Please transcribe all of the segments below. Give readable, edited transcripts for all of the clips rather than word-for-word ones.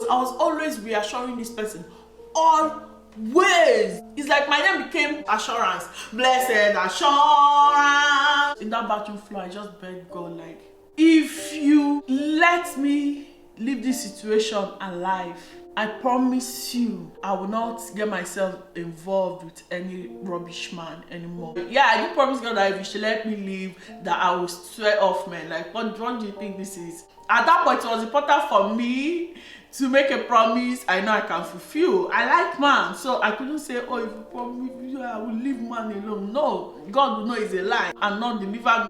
I was always reassuring this person. Always. It's like my name became assurance. Blessed assurance. In that bathroom floor, I just begged God, like, if you let me leave this situation alive, I promise you I will not get myself involved with any rubbish man anymore. Yeah, I do promise God that if she let me leave, that I will swear off men. Like, what do you think this is? At that point, it was important for me to make a promise I know I can fulfill. I like man, so I couldn't say, oh, if you promise me, I will leave man alone. No, God will know it's a lie and not deliver me.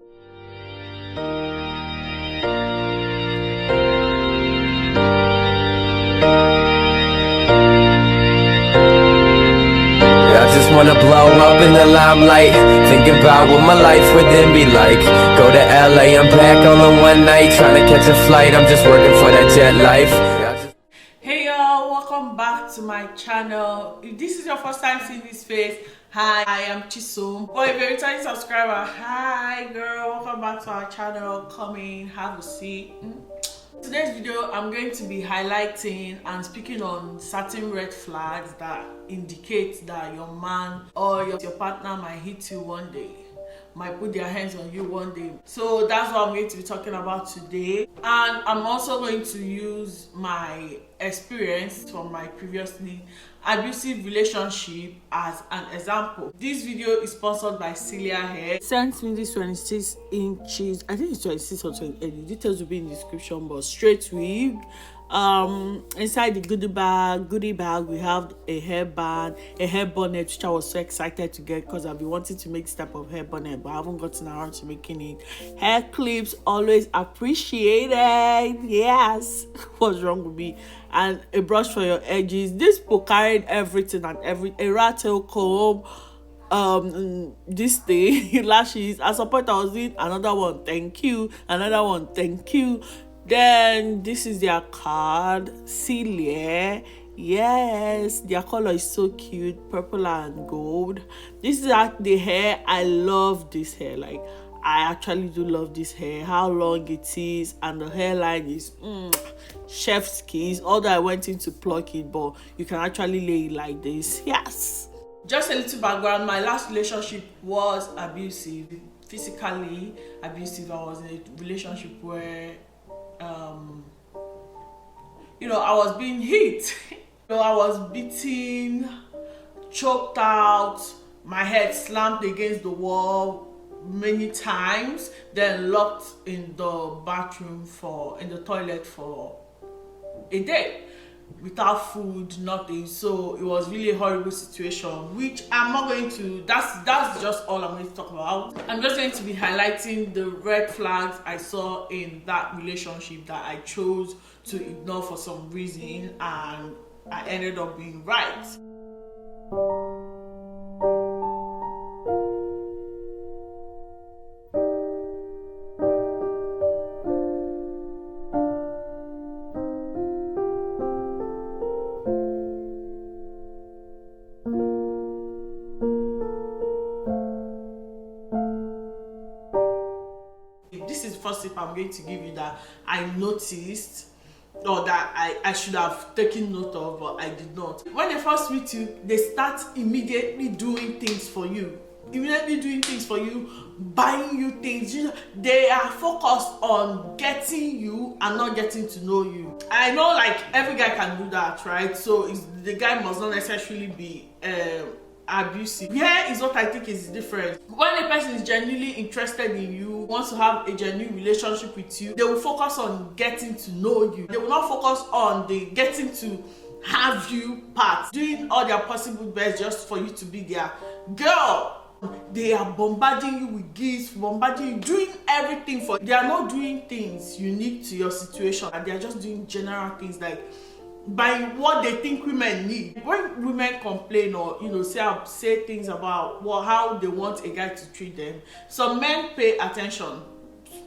I just wanna blow up in the limelight. Think about what my life would then be like. Go to LA, I'm back all in one night. Trying to catch a flight, I'm just working for that jet life. Hey y'all, welcome back to my channel. If this is your first time seeing this face, hi, I am Chisom. Or if you're a returning subscriber, hi girl, welcome back to our channel. Come in, have a seat. Today's video, I'm going to be highlighting and speaking on certain red flags that indicate that your man or your partner might hit you one day, might put their hands on you one day. So that's what I'm going to be talking about today. And I'm also going to use my experience from my previously abusive relationship as an example. This video is sponsored by CelieHair. Sent me this 26 inches, I think it's 26 or 28, the details will be in the description, but straight wig. Inside the goodie bag we have a hairband, a hair bonnet, which I was so excited to get because I've been wanting to make this type of hair bonnet, but I haven't gotten around to making it. Hair clips, always appreciated. Yes. What's wrong with me? And a brush for your edges. This book carried everything and a rattle comb, this thing, lashes. At some point I was doing another one, thank you, another one, thank you. Then this is their card, Celie. Yes, their color is so cute, purple and gold. This is the hair. I love this hair. Like, I actually do love this hair, how long it is, and the hairline is chef's kiss. Although I went in to pluck it, but you can actually lay it like this. Yes. Just a little background, my last relationship was abusive, physically abusive. I was in a relationship where I was being hit. I was beaten, choked out, my head slammed against the wall many times, then locked in the bathroom in the toilet for a day without food, nothing. So it was really a horrible situation, which I'm not going to, that's just all I'm going to talk about. I'm just going to be highlighting the red flags I saw in that relationship that I chose to ignore for some reason, and I ended up being right. This is the first tip I'm going to give you that I noticed, or that I should have taken note of, but I did not. When they first meet you, they start immediately doing things for you. Buying you things. They are focused on getting you and not getting to know you. I know, like, every guy can do that, right? So the guy must not necessarily be abusive. Here is what I think is different. When a person is genuinely interested in you, wants to have a genuine relationship with you, they will focus on getting to know you. They will not focus on the getting to have you part, doing all their possible best just for you to be their girl. They are bombarding you with gifts, bombarding you, doing everything for you. They are not doing things unique to your situation, and they are just doing general things, like by what they think women need. When women complain or say things about how they want a guy to treat them, some men pay attention.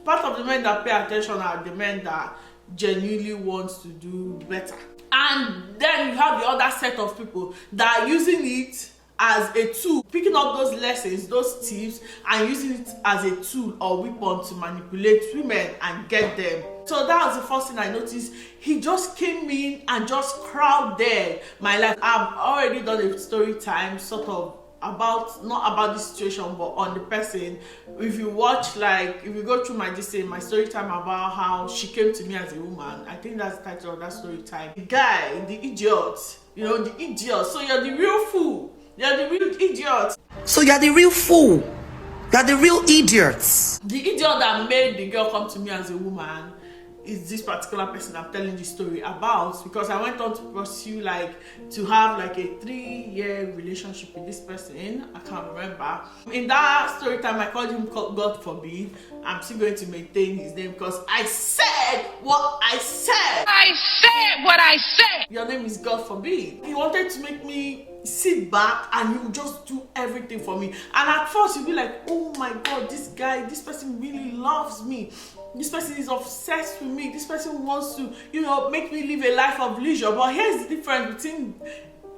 Part of the men that pay attention are the men that genuinely want to do better. And then you have the other set of people that are using it as a tool, picking up those lessons, those tips, and using it as a tool or weapon to manipulate women and get them So that was the first thing I noticed. He just came in and just crowded my life. I've already done a story time sort of about, not about this situation, but on the person. If you watch, like, if you go through my story time about how she came to me as a woman, I think that's the title of that story time. The guy, the idiot, the idiot. So you're the real fool. You're the real idiot. So you're the real fool. You're the real idiots. The idiot that made the girl come to me as a woman is this particular person I'm telling this story about, because I went on to pursue, like, to have like a 3-year relationship with this person. I can't remember. In that story time, I called him God forbid. I'm still going to maintain his name because I said what I said. I said what I said. Your name is God forbid. He wanted to make me sit back and he would just do everything for me. And at first you'll be like, oh my God, this person really loves me. This person is obsessed with me. This person wants to, make me live a life of leisure. But here's the difference between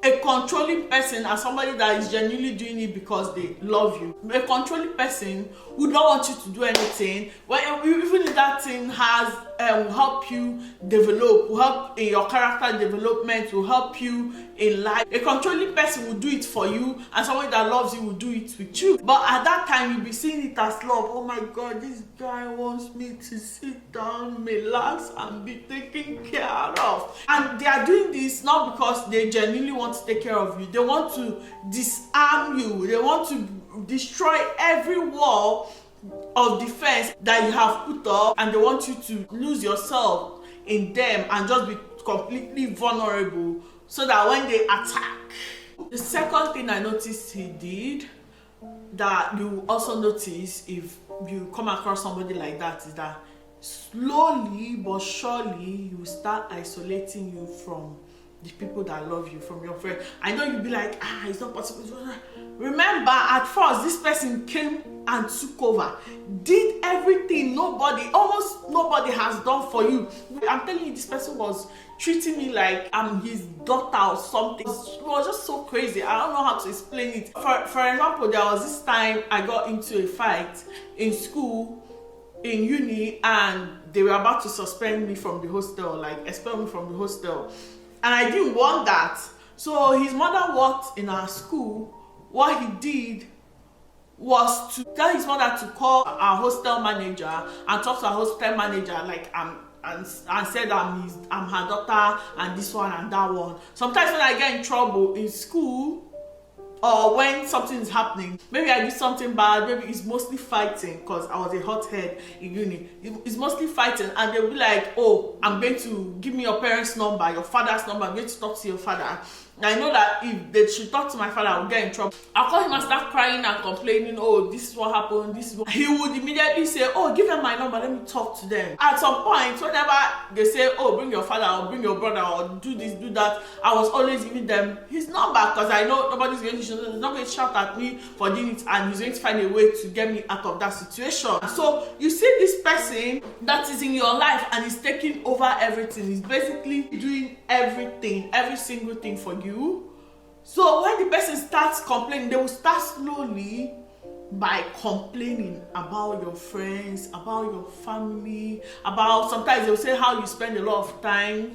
a controlling person and somebody that is genuinely doing it because they love you. A controlling person would not want you to do anything. Well, even if that thing has will help you develop, will help in your character development, will help you in life. A controlling person will do it for you, and somebody that loves you will do it with you. But at that time, you'll be seeing it as love. Oh my God, this guy wants me to sit down, relax, and be taken care of. And they are doing this not because they genuinely want to take care of you. They want to disarm you. They want to destroy every wall of defense that you have put up, and they want you to lose yourself in them and just be completely vulnerable so that when they attack. The second thing I noticed he did, that you also notice if you come across somebody like that, is that slowly but surely he will start isolating you from the people that love you, from your friends. I know you'll be like, it's not possible. Remember, at first, this person came and took over, did everything almost nobody has done for you. I'm telling you, this person was treating me like I'm his daughter or something. It was just so crazy. I don't know how to explain it. For example, there was this time I got into a fight in school, in uni, and they were about to suspend me from the hostel, like expel me from the hostel. And I didn't want that. So his mother worked in our school. What he did was to tell his mother to call our hostel manager and talk to our hostel manager, like, and said I'm her daughter, and this one and that one. Sometimes when I get in trouble in school, or when something is happening, maybe I do something bad, maybe it's mostly fighting, because I was a hothead in uni. It's mostly fighting, and they'll be like, oh, I'm going to give me your parents' number, your father's number, I'm going to talk to your father. I know that if they should talk to my father, I will get in trouble. I'll call him and start crying and complaining, oh, this is what happened, this is what... He would immediately say, oh, give them my number, let me talk to them. At some point, whenever they say, oh, bring your father, or bring your brother, or do this, do that, I was always giving them his number, because I know nobody's going to shout at me for doing it, and he's going to find a way to get me out of that situation. So you see this person that is in your life and is taking over everything. He's basically doing everything, every single thing for you. So when the person starts complaining, they will start slowly by complaining about your friends, about your family, about, sometimes they'll say how you spend a lot of time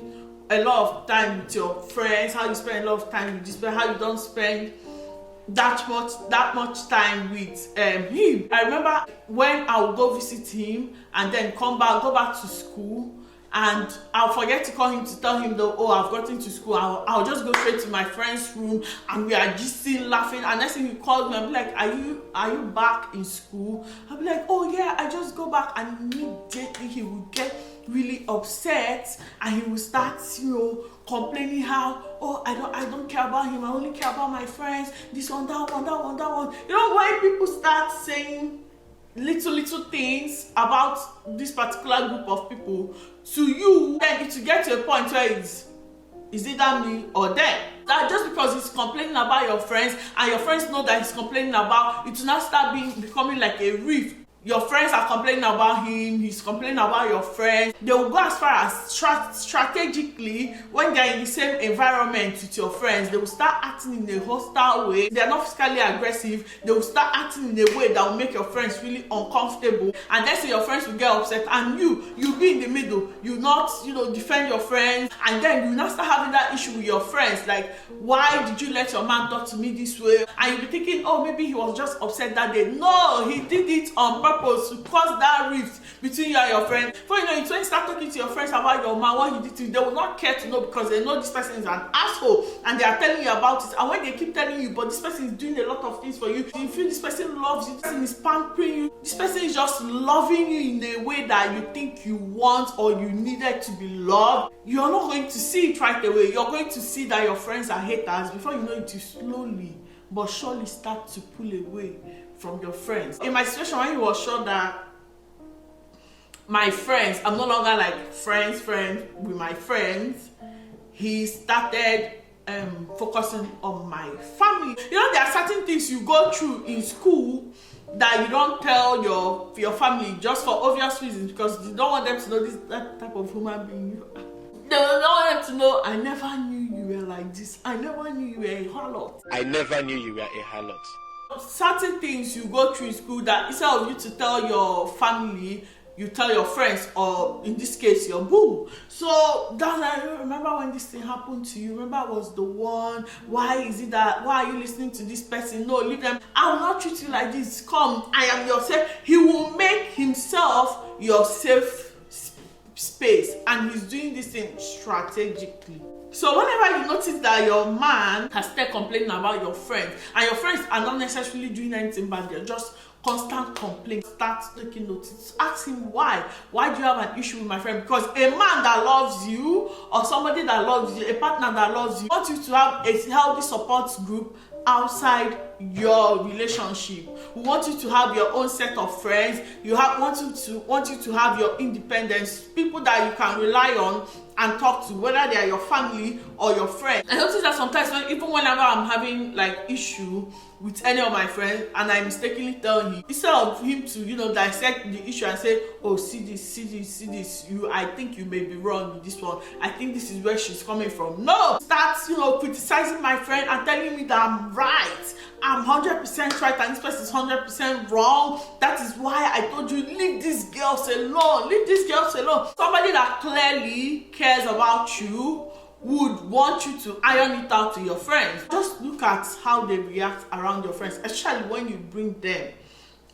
with your friends, how you spend a lot of time with this person, how you don't spend that much time with him. I remember when I would go visit him and then go back to school, and I'll forget to call him to tell him that, oh, I've gotten to school. I'll just go straight to my friend's room, and we are just still laughing. And next thing he called me, I'll be like, are you back in school? I'll be like, oh yeah, I just go back. And immediately he would get really upset, and he would start, complaining how, oh, I don't care about him, I only care about my friends, this one, that one. When people start saying little things about this particular group of people to you, then it will get to a point where is either me or them. That just because he's complaining about your friends, and your friends know that he's complaining about, it will now start becoming like a rift your friends are complaining about him, he's complaining about your friends. They will go as far as strategically, when they're in the same environment with your friends, they will start acting in a hostile way. They're not physically aggressive, they will start acting in a way that will make your friends really uncomfortable, and then so your friends will get upset, and you'll be in the middle. You not, defend your friends, and then you not start having that issue with your friends, like, why did you let your man talk to me this way? And you'll be thinking, oh, maybe he was just upset that day. No, he did it on purpose to cause that rift between you and your friend. For when you start talking to your friends about your man, what he did to you, they will not care to know, because they know this person is an asshole and they are telling you about it. And when they keep telling you, but this person is doing a lot of things for you, you feel this person loves you, this person is pampering you, this person is just loving you in a way that you think you want or you needed to be loved, you're not going to see it right away. You're going to see that your friends are haters. Before you know it, you slowly but surely start to pull away from your friends. In my situation, when he was sure that my friends, I'm no longer like friends with my friends, he started focusing on my family. There are certain things you go through in school that you don't tell your family, just for obvious reasons, because you don't want them to know that type of human being you are. They don't want them to know, I never knew you were like this. I never knew you were a harlot. I never knew you were a harlot. Certain things you go through in school that instead of you to tell your family, you tell your friends, or in this case, your boo. So I remember when this thing happened to you. Remember I was the one. Why is it that? Why are you listening to this person? No, leave them. I will not treat you like this. Come, I am your safe. He will make himself your safe space, and he's doing this thing strategically. So whenever you notice that your man has started complaining about your friends, and your friends are not necessarily doing anything bad, they're just constant complaints, start taking notice. Ask him why. Why do you have an issue with my friend? Because a man that loves you, or somebody that loves you, a partner that loves you, wants you to have a healthy support group outside your relationship. We want you to have your own set of friends. Want you to have your independence, people that you can rely on and talk to, whether they are your family or your friends. I notice that sometimes whenever I'm having like issue with any of my friends and I mistakenly tell him, instead of him to dissect the issue and say, oh, see this, I think you may be wrong with this one, I think this is where she's coming from. No, start criticizing my friend and telling me that I'm right, I'm 100% right and this person is 100% wrong. That is why I told you, leave these girls alone. Somebody that clearly cares about you would want you to iron it out to your friends. Just look at how they react around your friends, especially when you bring them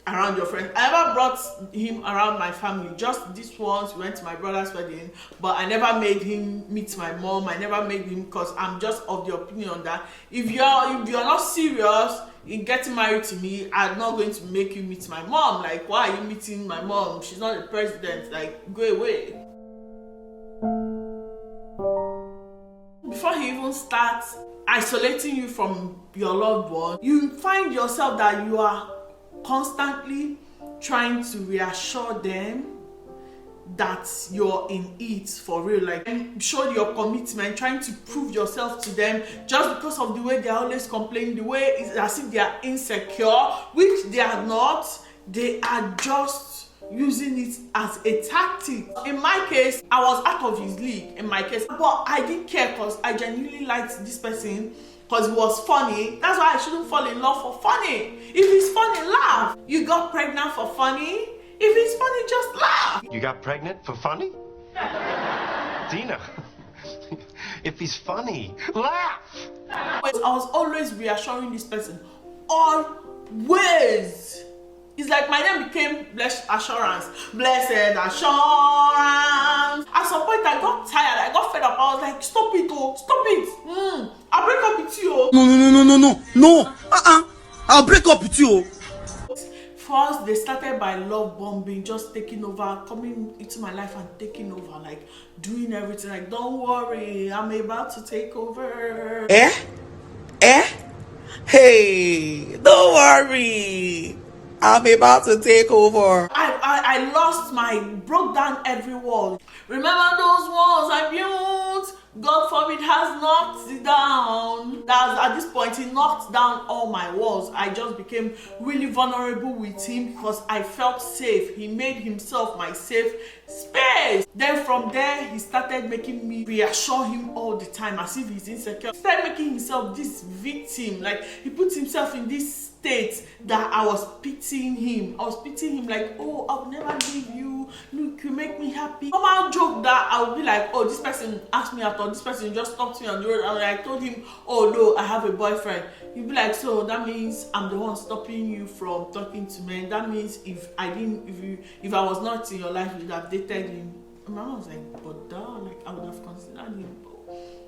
around your friends. I never brought him around my family. Just this once, we went to my brother's wedding, but I never made him meet my mom. I never made him, because I'm just of the opinion that if you're not serious in getting married to me, I'm not going to make you meet my mom. Like, why are you meeting my mom? She's not the president. Like, go away. Before he even starts isolating you from your loved one, you find yourself that you are constantly trying to reassure them that you're in it for real, like, and show your commitment, trying to prove yourself to them, just because of the way they're always complaining, the way it's as if they are insecure, which they are not. They are just using it as a tactic. In my case, I was out of his league in my case, but I didn't care because I genuinely liked this person because it was funny. That's why I shouldn't fall in love for funny. If it's funny, laugh. You got pregnant for funny. If it's funny, just laugh. You got pregnant for funny? Dina, if he's funny, laugh. I was always reassuring this person. Always. It's like my name became Blessed Assurance. Blessed Assurance. At some point, I got tired. I got fed up. I was like, stop it, oh, stop it. I'll break up with you. Oh. No. I'll break up with you. First, they started by love bombing, just taking over, coming into my life and taking over, like doing everything. Like, don't worry, I'm about to take over. Hey, don't worry, I'm about to take over. I broke down every wall. Remember those walls I built God forbid, has knocked down. At this point, he knocked down all my walls. I just became really vulnerable with him because I felt safe. He made himself my safe space. Then from there, he started making me reassure him all the time as if he's insecure. He started making himself this victim. Like, he put himself in this state that I was pitying him. I was pitying him like, oh, I'll never leave you. Look, you make me happy. Normal joke that I would be like, oh, this person asked me out, or this person just stopped me on the road, and I told him, oh no, I have a boyfriend. He'd be like, so that means I'm the one stopping you from talking to men. That means if I was not in your life, you'd have dated him. And my mom was like, but like I would have considered him.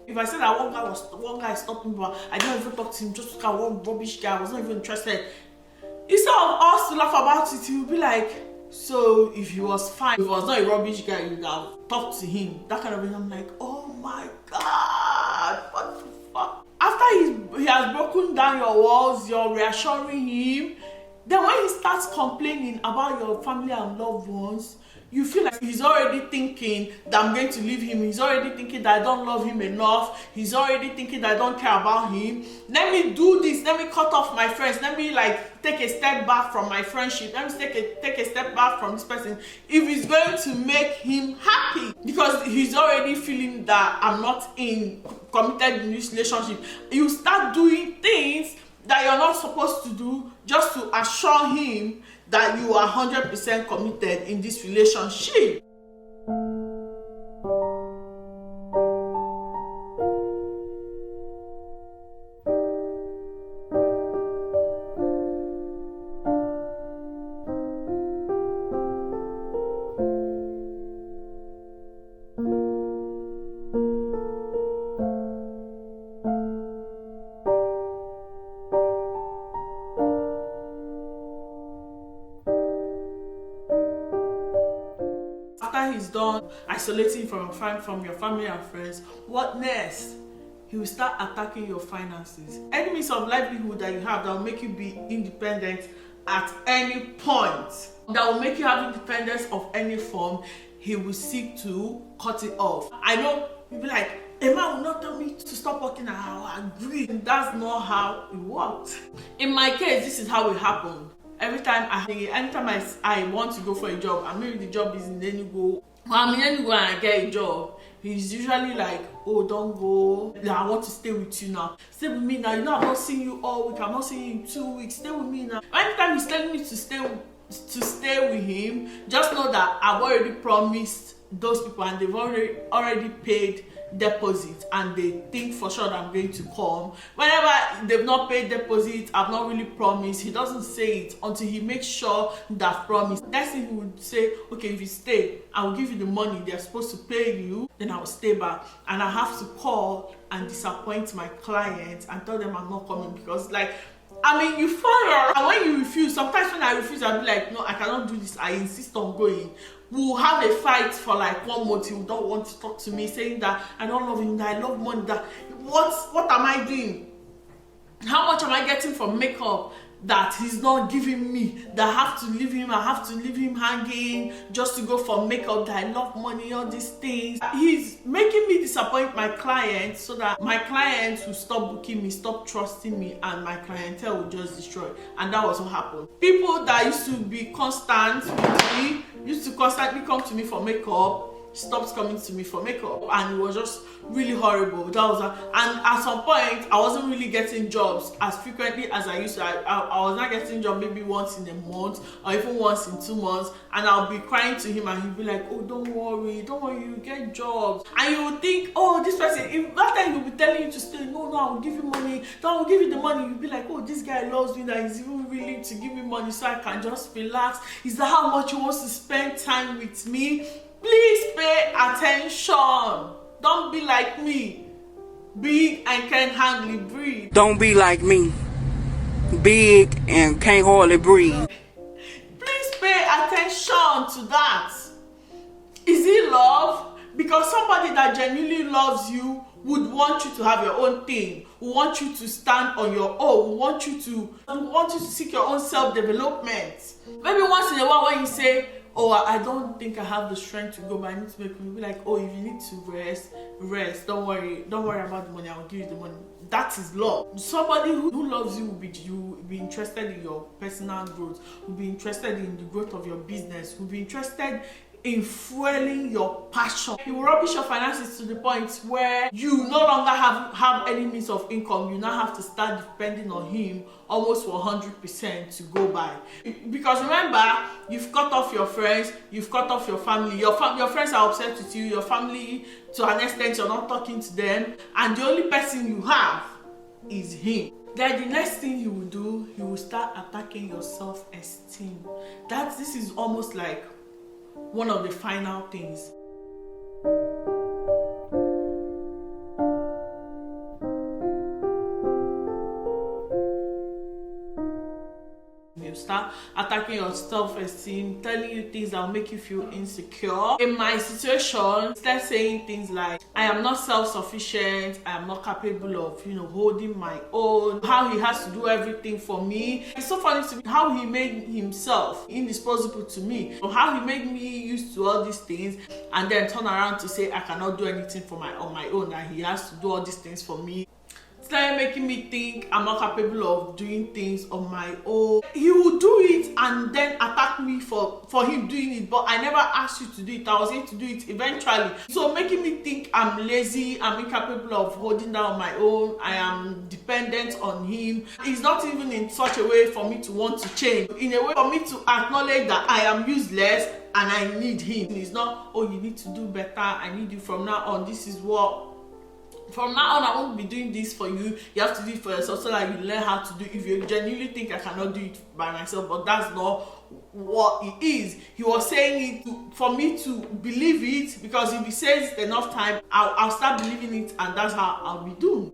If I said that one guy stopped me, but I didn't even talk to him, just because one rubbish guy, I was not even interested. Instead of us to laugh about it, he would be like, so if he was fine, if he was not a rubbish guy, you would have talked to him. That kind of thing. I'm like, oh my God, what the fuck? After he has broken down your walls, you're reassuring him. Then when he starts complaining about your family and loved ones, you feel like he's already thinking that I'm going to leave him. He's already thinking that I don't love him enough. He's already thinking that I don't care about him. Let me do this. Let me cut off my friends. Let me like take a step back from my friendship. Let me take a step back from this person. If it's going to make him happy, because he's already feeling that I'm not committed in this relationship. You start doing things that you're not supposed to do just to assure him that you are 100% committed in this relationship. After he's done isolating from your family and friends, what next? He will start attacking your finances. Any means of livelihood that you have that will make you be independent at any point, that will make you have independence of any form, he will seek to cut it off. I know you'll be like, a man will not tell me to stop working and I'll agree. That's not how it works. In my case, this is how it happened. Anytime I want to go for a job, and maybe the job is in Enugu, I'm in Enugu and I get a job, he's usually like, oh, don't go. I want to stay with you now. Stay with me now. You know, I'm not seeing you all week. I'm not seeing you in 2 weeks. Stay with me now. Anytime he's telling me to stay with him, just know that I've already promised those people and they've already paid deposit, and they think for sure that I'm going to come. Whenever they've not paid deposit, I've not really promised. He doesn't say it until he makes sure that I've promised. Next thing he would say, okay, if you stay, I will give you the money they're supposed to pay you, then I will stay back. And I have to call and disappoint my clients and tell them I'm not coming, because like, I mean, you follow. And when you refuse, sometimes when I refuse, I'll be like, no, I cannot do this. I insist on going. We'll have a fight for like 1 month. He don't want to talk to me, saying that I don't love him, that I love money, that what am I doing? How much am I getting for makeup that he's not giving me, that I have to leave him, I have to leave him hanging just to go for makeup, that I love money, all these things. He's making me disappoint my clients so that my clients will stop booking me, stop trusting me, and my clientele will just destroy. And that was what happened. People that used to be constant with me, used to constantly come to me for makeup, stopped coming to me for makeup, and it was just really horrible. And at some point I wasn't really getting jobs as frequently as I used to. I was not getting job maybe once in a month or even once in 2 months, and I'll be crying to him and he'll be like, oh, don't worry, you get jobs. And you would think, oh, this person, if that time he'll be telling you to stay, no, I will give you money, I will give you the money, you'll be like, oh, this guy loves me, that he's even willing to give me money so I can just relax. Is that how much he wants to spend time with me? Please pay attention. Don't be like me, big and can't hardly breathe. Don't be like me, big and can't hardly breathe. Please pay attention to that. Is it love? Because somebody that genuinely loves you would want you to have your own thing, would want you to stand on your own, would want you to seek your own self-development. Maybe once in a while when you say, oh, I don't think I have the strength to go, but I need to make me be like, oh, if you need to rest, don't worry about the money, I'll give you the money. That is love. Somebody who loves you will be interested in your personal growth, will be interested in the growth of your business, will be interested in fueling your passion. He will rubbish your finances to the point where you no longer have any means of income. You now have to start depending on him almost 100% to go by. Because remember, you've cut off your friends, you've cut off your family. Your friends are upset with you. Your family, to an extent, you're not talking to them, and the only person you have is him. Then the next thing he will do, he will start attacking your self-esteem. This is almost like one of the final things. You start attacking your self-esteem, telling you things that will make you feel insecure. In my situation, start saying things like, I am not self-sufficient, I am not capable of, holding my own, how he has to do everything for me. It's so funny to me how he made himself indisposable to me, or how he made me used to all these things, and then turn around to say I cannot do anything on my own, that he has to do all these things for me. Started making me think I'm not capable of doing things on my own. He will do it and then attack me for him doing it, but I never asked you to do it. I was going to do it eventually. So making me think I'm lazy, I'm incapable of holding down on my own, I am dependent on him. It's not even in such a way for me to want to change. In a way for me to acknowledge that I am useless and I need him. It's not, oh, you need to do better, I need you from now on, this is what. From now on, I won't be doing this for you. You have to do it for yourself so that you learn how to do it. If you genuinely think I cannot do it by myself, but that's not what it is. He was saying it for me to believe it, because if he says it enough time, I'll start believing it, and that's how I'll be doing.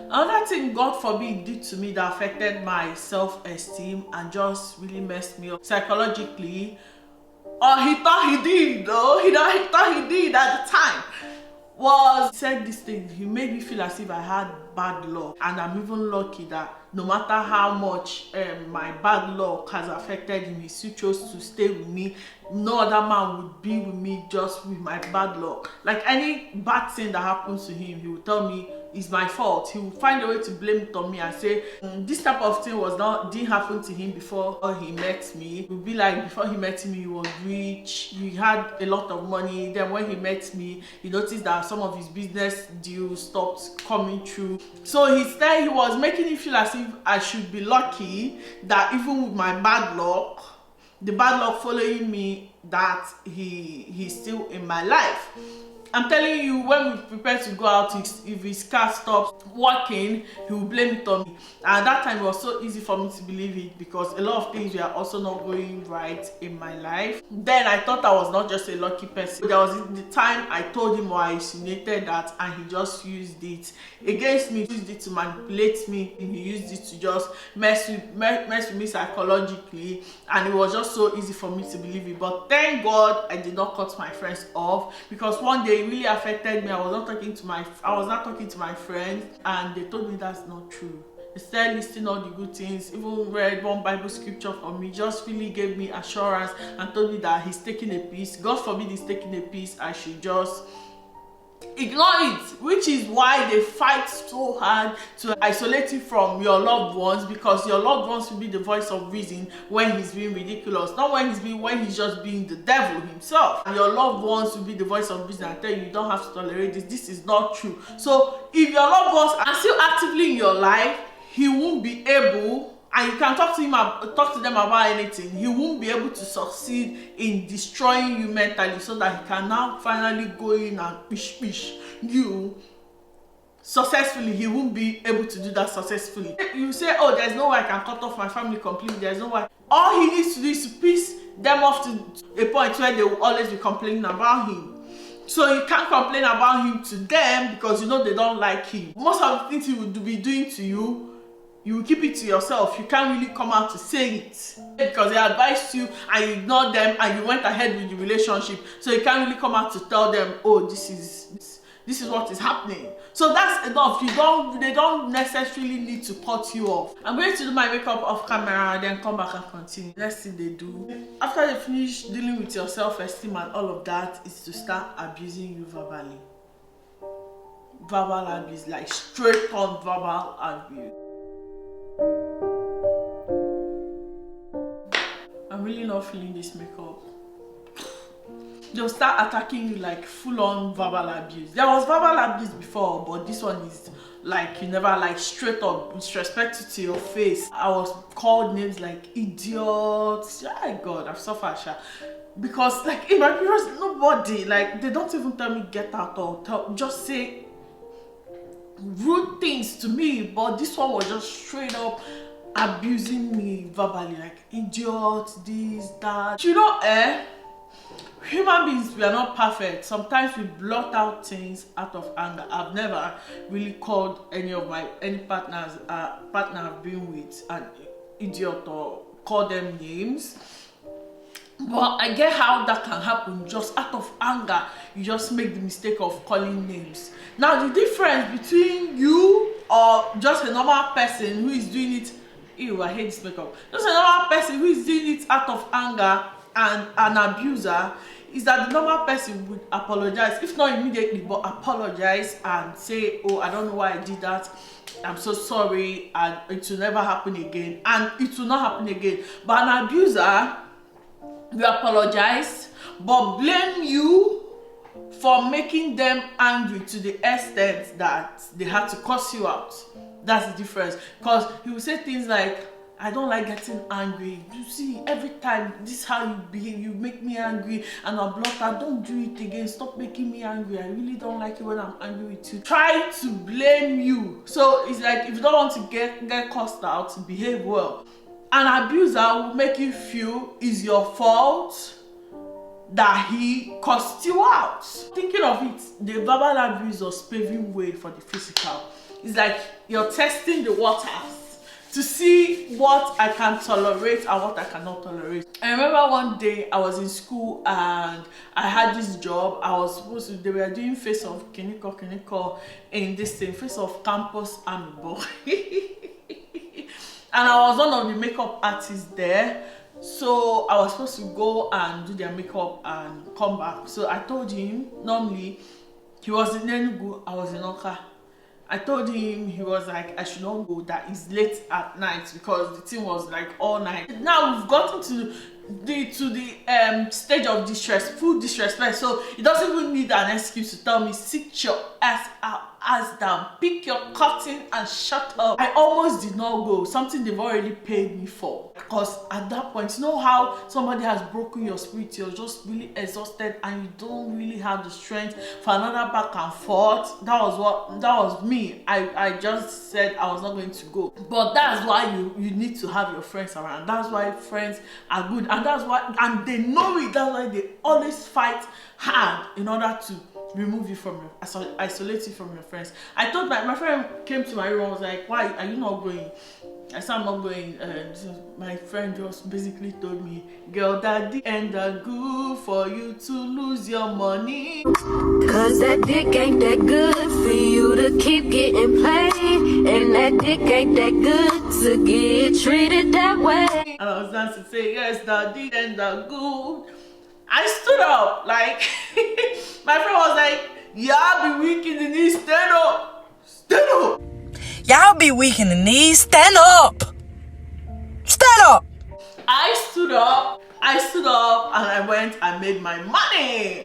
Another thing, God forbid, did to me that affected my self-esteem and just really messed me up psychologically, or he thought he did, though, he thought he did at the time, was he said this thing. He made me feel as if I had bad luck, and I'm even lucky that no matter how much my bad luck has affected him, he still chose to stay with me. No other man would be with me just with my bad luck. Like any bad thing that happens to him, he would tell me it's my fault. He would find a way to blame it on me and say this type of thing didn't happen to him before he met me. It would be like, before he met me, he was rich, he had a lot of money. Then when he met me, he noticed that some of his business deals stopped coming through. So he was making me feel as if I should be lucky that even with my bad luck, the bad luck following me, that he's still in my life. I'm telling you, when we prepare to go out, if his car stops working, he will blame it on me. And at that time, it was so easy for me to believe it, because a lot of things were also not going right in my life. Then I thought I was not just a lucky person. There was the time I told him, or I insinuated that, and he just used it against me. He used it to manipulate me, and he used it to just mess with me psychologically. And it was just so easy for me to believe it. But thank God I did not cut my friends off, because one day it really affected me. I was not talking to my friends, and they told me that's not true. They started listing all the good things, even read one Bible scripture for me, just really gave me assurance and told me that he's taking a piece. God forbid he's taking a piece, I should just ignore it, which is why they fight so hard to isolate you from your loved ones, because your loved ones will be the voice of reason when he's being ridiculous, not when he's just being the devil himself. And your loved ones will be the voice of reason and tell you don't have to tolerate this is not true. So if your loved ones are still actively in your life, he won't be able, and you can talk to them about anything, he won't be able to succeed in destroying you mentally, so that he can now finally go in and push you successfully. He won't be able to do that successfully. You say, oh, there's no way I can cut off my family completely, there's no way. All he needs to do is to piss them off to a point where they will always be complaining about him. So you can't complain about him to them, because you know they don't like him. Most of the things he will be doing to you, you will keep it to yourself. You can't really come out to say it, because they advised you and you ignored them and you went ahead with the relationship. So you can't really come out to tell them, oh, this is what is happening. So that's enough. They don't necessarily need to cut you off. I'm going to do my makeup off camera and then come back and continue. Let's see they do. After you finish dealing with your self-esteem and all of that, is to start abusing you verbally. Verbal abuse, like straight on verbal abuse. I'm really not feeling this makeup. They'll start attacking you like full-on verbal abuse. There was verbal abuse before, but this one is like you never, like straight up disrespected to your face. I was called names like idiots. Oh God, I've suffered, Sha. Because like in my previous, nobody, like they don't even tell me get out or just say rude things to me, but this one was just straight up abusing me verbally, like idiot, this, that. You know, human beings, we are not perfect. Sometimes we blot out things out of anger. I've never really called any partner I've been with an idiot or call them names. But I get how that can happen. Just out of anger, you just make the mistake of calling names. Now the difference between you or just a normal person who is doing it, ew, I hate this makeup. Just a normal person who is doing it out of anger and an abuser is that the normal person would apologize, if not immediately, but apologize and say, oh, I don't know why I did that, I'm so sorry, and it will never happen again, and it will not happen again. But an abuser will apologize but blame you for making them angry to the extent that they had to curse you out. That's the difference. Because he will say things like, I don't like getting angry. You see, every time this is how you behave, you make me angry and I'm blocked out. Don't do it again. Stop making me angry. I really don't like it when I'm angry with you. Try to blame you. So it's like, if you don't want to get cussed out, behave well. An abuser will make you feel it's your fault that he cussed you out. Thinking of it, the verbal abuse was paving way for the physical. It's like you're testing the waters to see what I can tolerate and what I cannot tolerate. I remember one day I was in school and I had this job. I was supposed to, they were doing face of Kiniko in this thing, face of campus army boy. And I was one of the makeup artists there. So I was supposed to go and do their makeup and come back. So I told him, normally he was in Enugu, I was in Oka. I told him, he was like, I should not go, that it's late at night because the thing was like all night. Now we've gotten to the stage of full disrespect, so he doesn't even need an excuse to tell me, sit your ass down, pick your curtain and shut up. I almost did not go, something they've already paid me for. Because at that point, you know how somebody has broken your spirit, you're just really exhausted and you don't really have the strength for another back and forth. That was me. I just said I was not going to go. But that's why you need to have your friends around. That's why friends are good, and that's why, and they know it. That's why they always fight hard in order to remove you from isolate you from your friends. I told my friend came to my room and was like, why are you not going? I said, I'm not going. My friend just basically told me, girl, that dick ain't that good for you to lose your money. Cause that dick ain't that good for you to keep getting played. And that dick ain't that good to get treated that way. And I was dancing to say, yes, that dick ain't that good. I stood up, like, my friend was like, y'all be weak in the knees, stand up. Stand up. Y'all be weak in the knees, stand up. Stand up. I stood up, and I went and made my money.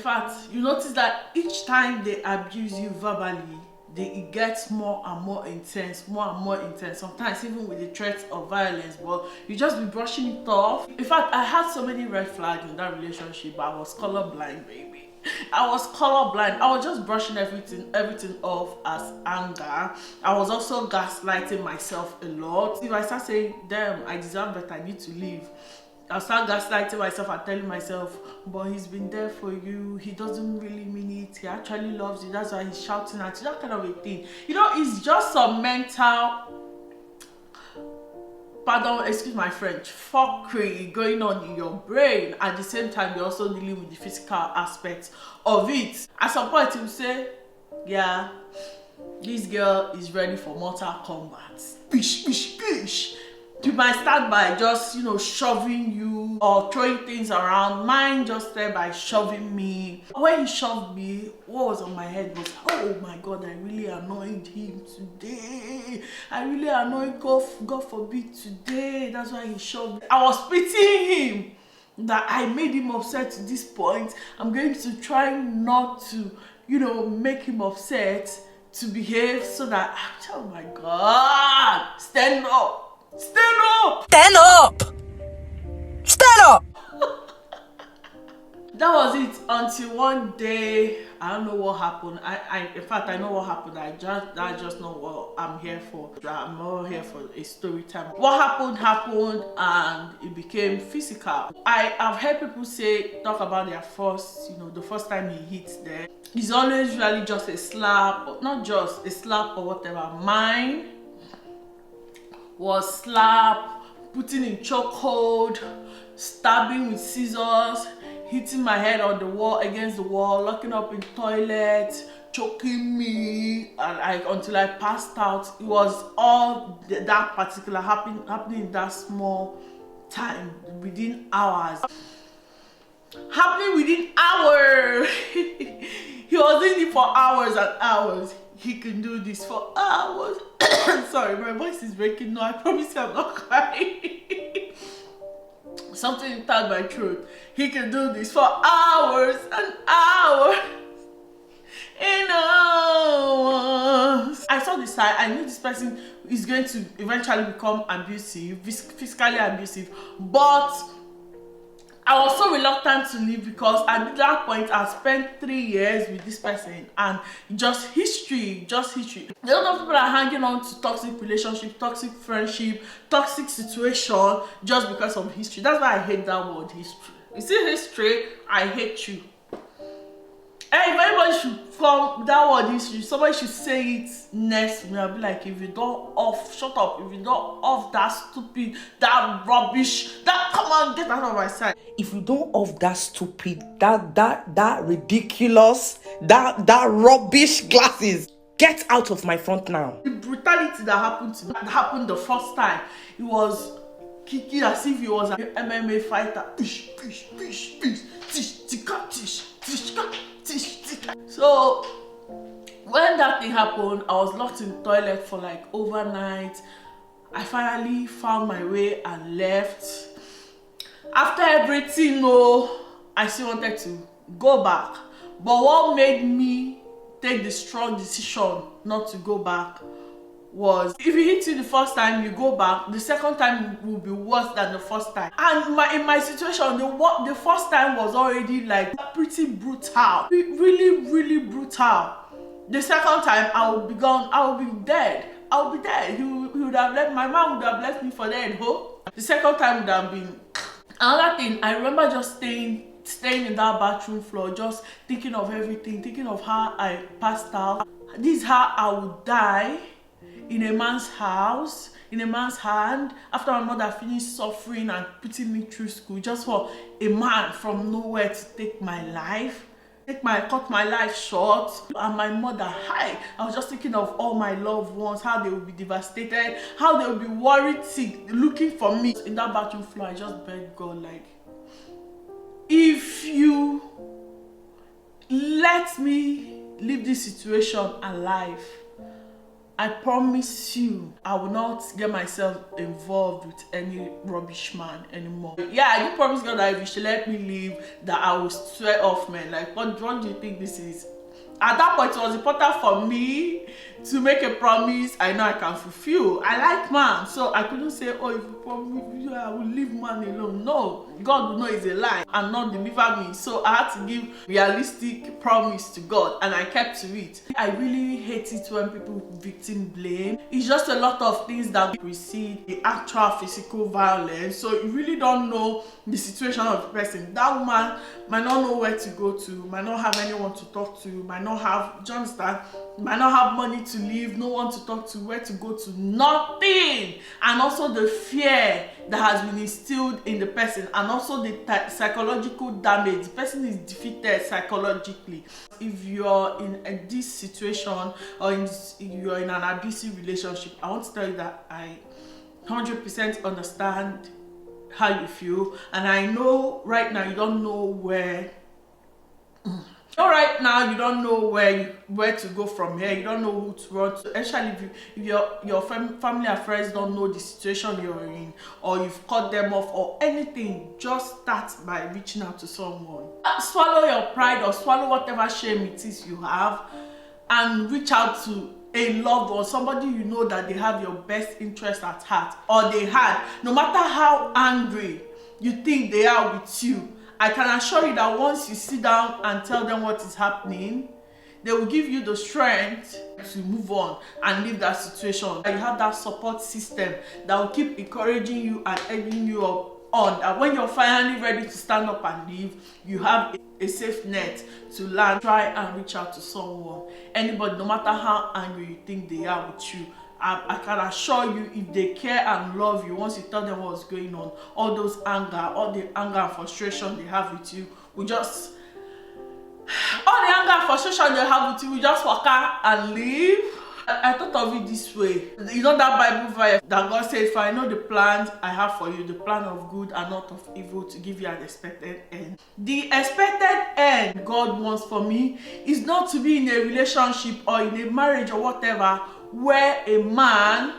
fact, you notice that each time they abuse you verbally, it gets more and more intense, sometimes even with the threats of violence, but you just be brushing it off. In fact, I had so many red flags in that relationship, but I was colorblind, baby. I was colorblind. I was just brushing everything off as anger. I was also gaslighting myself a lot. If I start saying, damn, I deserve better, I need to leave, I'll start gaslighting myself and telling myself, but he's been there for you, he doesn't really mean it, he actually loves you, that's why he's shouting at you, that kind of a thing. You know, it's just some mental, pardon, excuse my French, fuckery going on in your brain. At the same time, you're also dealing with the physical aspects of it. At some point, you say, yeah, this girl is ready for Mortal Kombat. Bish, bish, bish. You might start by just, you know, shoving you or throwing things around. Mine just started by shoving me. When he shoved me, what was on my head was, oh my God, I really annoyed him today. I really annoyed God forbid today. That's why he shoved me. I was pitying him that I made him upset to this point. I'm going to try not to, you know, make him upset, to behave so that, oh my God, stand up. Stand up! Stand up! Stand up! That was it until one day, I don't know what happened. In fact, I know what happened. I just know what I'm here for. I'm not here for a story time. What happened and it became physical. I've heard people talk about their first, you know, the first time he hits them. It's always usually just a slap, not just a slap or whatever. Mine was slap, putting in chokehold, stabbing with scissors, hitting my head on the wall, against the wall, locking up in toilet, choking me, and until I passed out. It was all that particular happening in that small time, within hours. Happening within hours. He was in it for hours and hours. He can do this for hours. Sorry, my voice is breaking. No, I promise you I'm not crying. Something inside my throat. He can do this for hours and hours and hours. I saw this side. I knew this person is going to eventually become abusive, physically abusive, but I was so reluctant to leave because at that point I spent 3 years with this person and just history. A lot of people are hanging on to toxic relationship, toxic friendship, toxic situation just because of history. That's why I hate that word, history. You see, history, I hate you. Hey, if anybody should form that word history, somebody should say it next to me. I'll be like, if you don't shut up. If you don't off that stupid, that rubbish, come on, get out of my sight. If you don't off that stupid, that ridiculous, that rubbish glasses, get out of my front now. The brutality that happened to me, that happened the first time, it was kicking as if he was an MMA fighter. So when that thing happened, I was locked in the toilet for like overnight. I finally found my way and left. After everything, I still wanted to go back. But what made me take the strong decision not to go back was, if he hits you the first time, you go back, the second time will be worse than the first time. And in my situation, the first time was already like pretty brutal, really, really brutal. The second time, I will be gone, I will be dead. He would have left, my mom would have left me for dead. The second time would have been. Another thing, I remember just staying in that bathroom floor, just thinking of everything, thinking of how I passed out. This is how I would die in a man's house, in a man's hand, after my mother finished suffering and putting me through school, just for a man from nowhere to take my life, cut my life short. And my mother, I was just thinking of all my loved ones, how they would be devastated, how they would be worried, sick, looking for me. In that bathroom floor, I just begged God, like, if you let me leave this situation alive, I promise you, I will not get myself involved with any rubbish man anymore. Yeah, I do promise God that if you should let me live, that I will swear off men. Like, what do you think this is? At that point, it was important for me to make a promise I know I can fulfill. I like man, so I couldn't say, oh, if you promise, I will leave man alone. No, God will know it's a lie and not deliver me. So I had to give realistic promise to God, and I kept to it. I really hate it when people victim blame. It's just a lot of things that precede the actual physical violence. So you really don't know the situation of the person. That woman might not know where to go to, might not have anyone to talk to, might not have, do you understand? Might not have money to live, no one to talk to, where to go to, nothing. And also the fear that has been instilled in the person, and also the psychological damage. The person is defeated psychologically. If you're in this situation, or you're in an abusive relationship, I want to tell you that I 100% understand how you feel, and I know right now you don't know where you don't know where to go from here. You don't know who to run to, especially if your family and friends don't know the situation you're in, or you've cut them off or anything. Just start by reaching out to someone. Swallow your pride, or swallow whatever shame it is you have, and reach out to a loved one, somebody you know that they have your best interest at heart, or they had. No matter how angry you think they are with you, I can assure you that once you sit down and tell them what is happening, they will give you the strength to move on and leave that situation. You have that support system that will keep encouraging you and egging you on. And when you're finally ready to stand up and leave, you have a safe net to land. Try and reach out to someone. Anybody, no matter how angry you think they are with you, I can assure you, if they care and love you, once you tell them what's going on, all the anger and frustration they have with you, will just walk out and leave. I thought of it this way. You know that Bible verse that God says, for I know the plans I have for you, the plan of good and not of evil, to give you an expected end. The expected end God wants for me is not to be in a relationship or in a marriage or whatever, where a man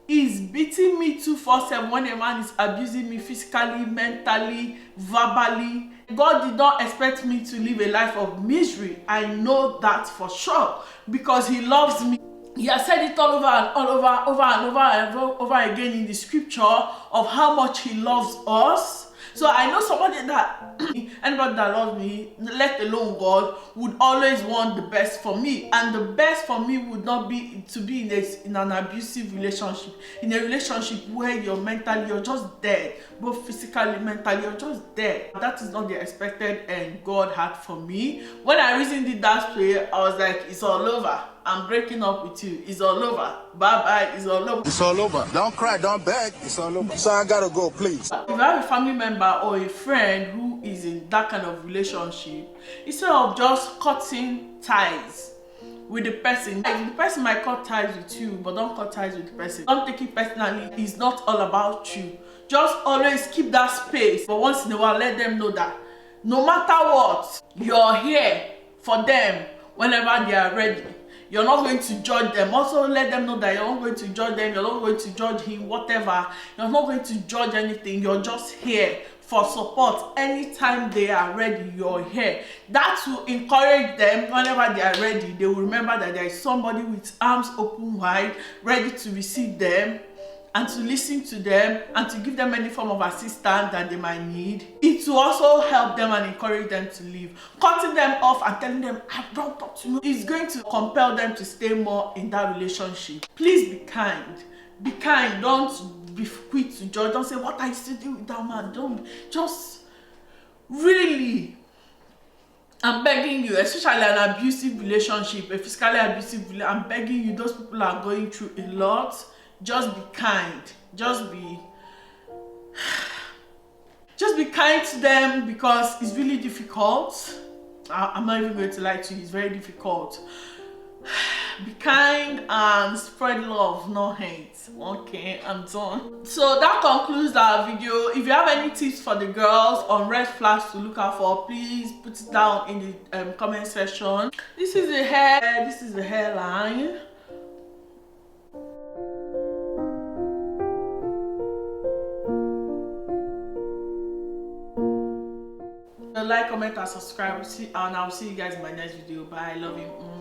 is beating me 247, when a man is abusing me physically, mentally, verbally. God did not expect me to live a life of misery. I know that for sure, because he loves me. He has said it all over and over again in the scripture of how much he loves us. So I know somebody that, anybody that loves me, let alone God, would always want the best for me. And the best for me would not be to be in an abusive relationship. In a relationship where you're just dead. Both physically, mentally, you're just dead. That is not the expected end God had for me. When I reasoned it that way, I was like, it's all over. I'm breaking up with you. It's all over. Bye-bye. It's all over. It's all over. Don't cry. Don't beg. It's all over. So I gotta go, please. If I have a family member or a friend who is in that kind of relationship, instead of just cutting ties with the person, the person might cut ties with you, but don't cut ties with the person. Don't take it personally. It's not all about you. Just always keep that space. But once in a while, let them know that no matter what, you're here for them whenever they are ready. You're not going to judge them. Also let them know that you're not going to judge them. You're not going to judge him, whatever. You're not going to judge anything. You're just here for support. Anytime they are ready, you're here. That will encourage them. Whenever they are ready, they will remember that there is somebody with arms open wide, ready to receive them and to listen to them and to give them any form of assistance that they might need. It will also help them and encourage them to leave. Cutting them off and telling them, I don't talk to you, is going to compel them to stay more in that relationship. Please be kind. Be kind. Don't be quick to judge. Don't say, what are you still doing with that man? Don't. Just really, I'm begging you, especially an abusive relationship, a physically abusive relationship, I'm begging you, those people are going through a lot. Just be kind. Just be kind to them, because it's really difficult. I'm not even going to lie to you, it's very difficult. Be kind and spread love, not hate. Okay, I'm done. So that concludes our video. If you have any tips for the girls on red flags to look out for, please put it down in the comment section. This is the hair, this is the hairline. Like, comment, and subscribe. And I'll see you guys in my next video. Bye. I love you.